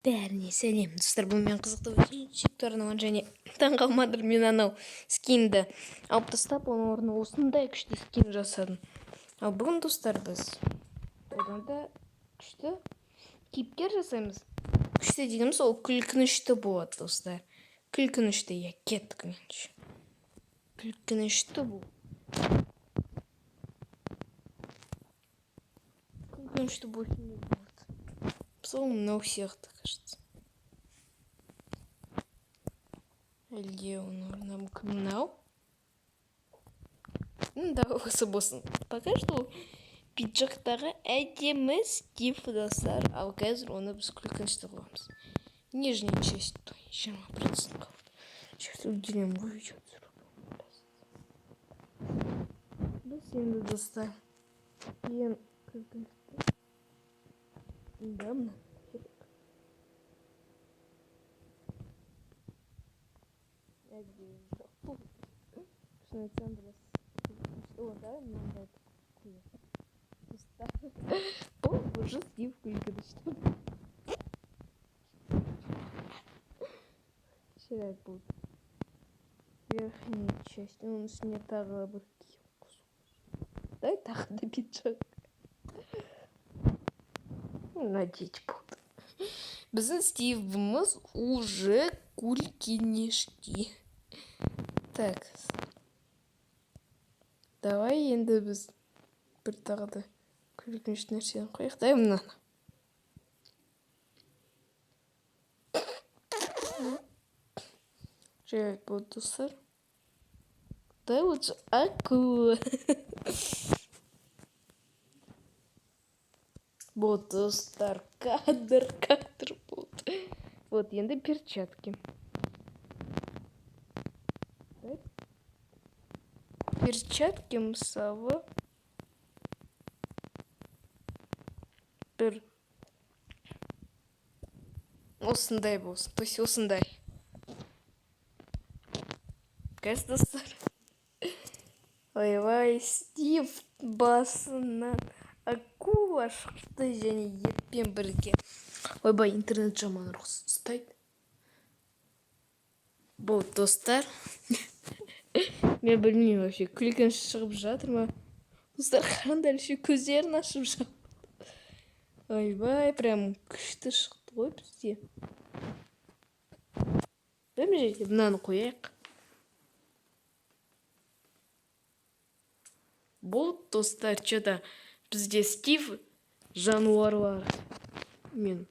Бәріне сәлем достар, бұл мен қызықты сүйікті арналған және таң қалмадыр, мен анау скинді алып тастап, оның орнына осындай күшті скин жасадым. Ал бүгін достар біз одан да күшті кейіпкер жасаймыз. Күшті дегеніміз ол күлкінішті болады достар. Күлкінішті, я кеттік менше. Күлкінішті бұл. Күлкінішті больше не будет. Словно у всех, так кажется. Где он? Нам канал. Да, осы болсын. Пока что пиджактағы әдемі Стив достар. Ал қазір оны біз күлкінішті қыламыз. Нижняя часть, то 20% қалды. Сейчас уделим выйдет. Біз енді достар. Ең күлкінішті. Да, мына. Шын айтсам біраз. О, да, мынандай қойып. Бұл уже Стив күлкінішті. Ширай будет. Верхняя часть. Он үстіне тағы бір дай тағы да пиджак. Надеть буду. Біздің Стивіміз уже күлкінішті. Так. Давай енді біз бір тағы да күлкінішті нәрсені қояйық. Дай мынаны. Жарайды болды достар. Дай лучше акула. Вот достар, кадр болды. Вот енді перчатки. Перчатки мысалы бір осындай болсын. То есть осындай. Қайсы достар? Ойбай, Стив басынан акула шықты және етпен бірге. Ойбай, интернет жаман ұрыс ұстайды. Бұл достар. Мен білмеймін вообще, күлкініш шығып жатыр ма? Достар, қараңдар, еще көздерін ашып жатыр. Ойбай, прям күшті шықты ғой бізде. Бәлем жерде мынаны қояйық. Бұл достар, что-то бізде Стив жануарлар. Мен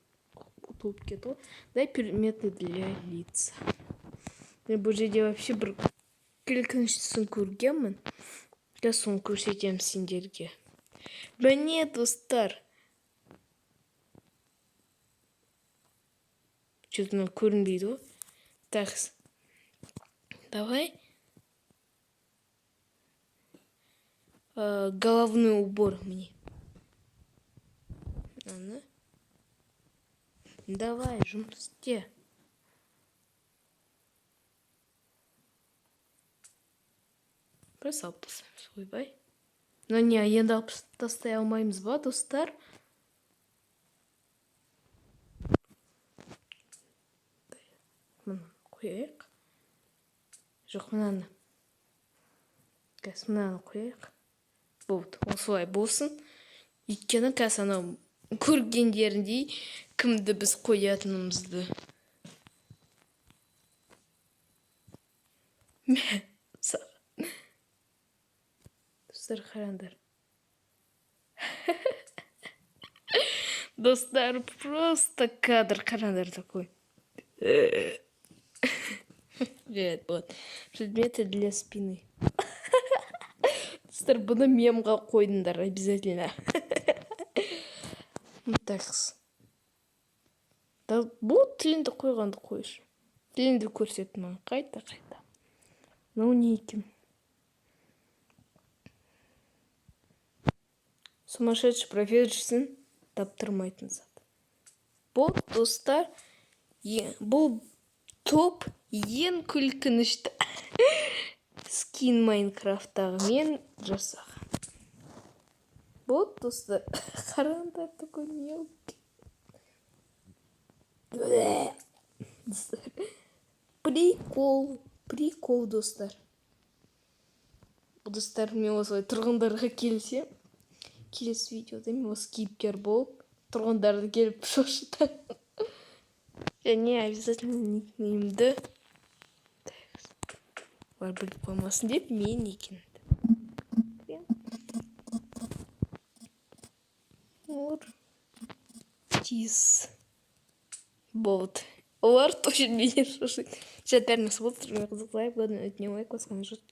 ұтылып кетті. Дай предметы для лица. Мен бұл жерде вообще бір күлкініштісін көргенмін. Қазір соны көрсетемін сендерге. Міне достар. Что-то маған көрінбейді ғой. Так. Давай. Головной убор мне. Ана. Давай, жұмыс істе. Просто алып тастаймыз, ойбай. Но не, енді алып тастай алмаймыз ба, достар? Мынаны қояйық. Жоқ, мынаны. Қазір мынаны қояйық. Болды, осылай болсын. Өйткені қазір анау көргендеріндей кімді біз қоятынымызды. Достар, қараңдар. Достар, просто кадр қараңдар такой. Жарайды болады. Предметы для спины. Достар, бұны мемға қойдыңдар обязательно. Так. Бұл тілінді қойғанды қойыш. Тілінді көрсет маған. Қайта. Ну, не екен. Сумасшедший профессоршісін таптырмайтын зат. Бұл достар, бұл топ ең күлкінішті скин Майнкрафттағы мен жасаған. Вот, достар, қараңдар, такой мелкий. Прикол достар. Достар, мен осылай тұрғындарға келсе, келесі видеода мен осы кейіпкер болып тұрғындарды келіп шошытамын. Және обязательно никнеймді олар біліп қоймасын деп мен екенімді. Тиз болды. Олар точно меня шошит. Сейчас бәрін смотрим, қызықсайып, главное, өтіне лайк басқан жұрт.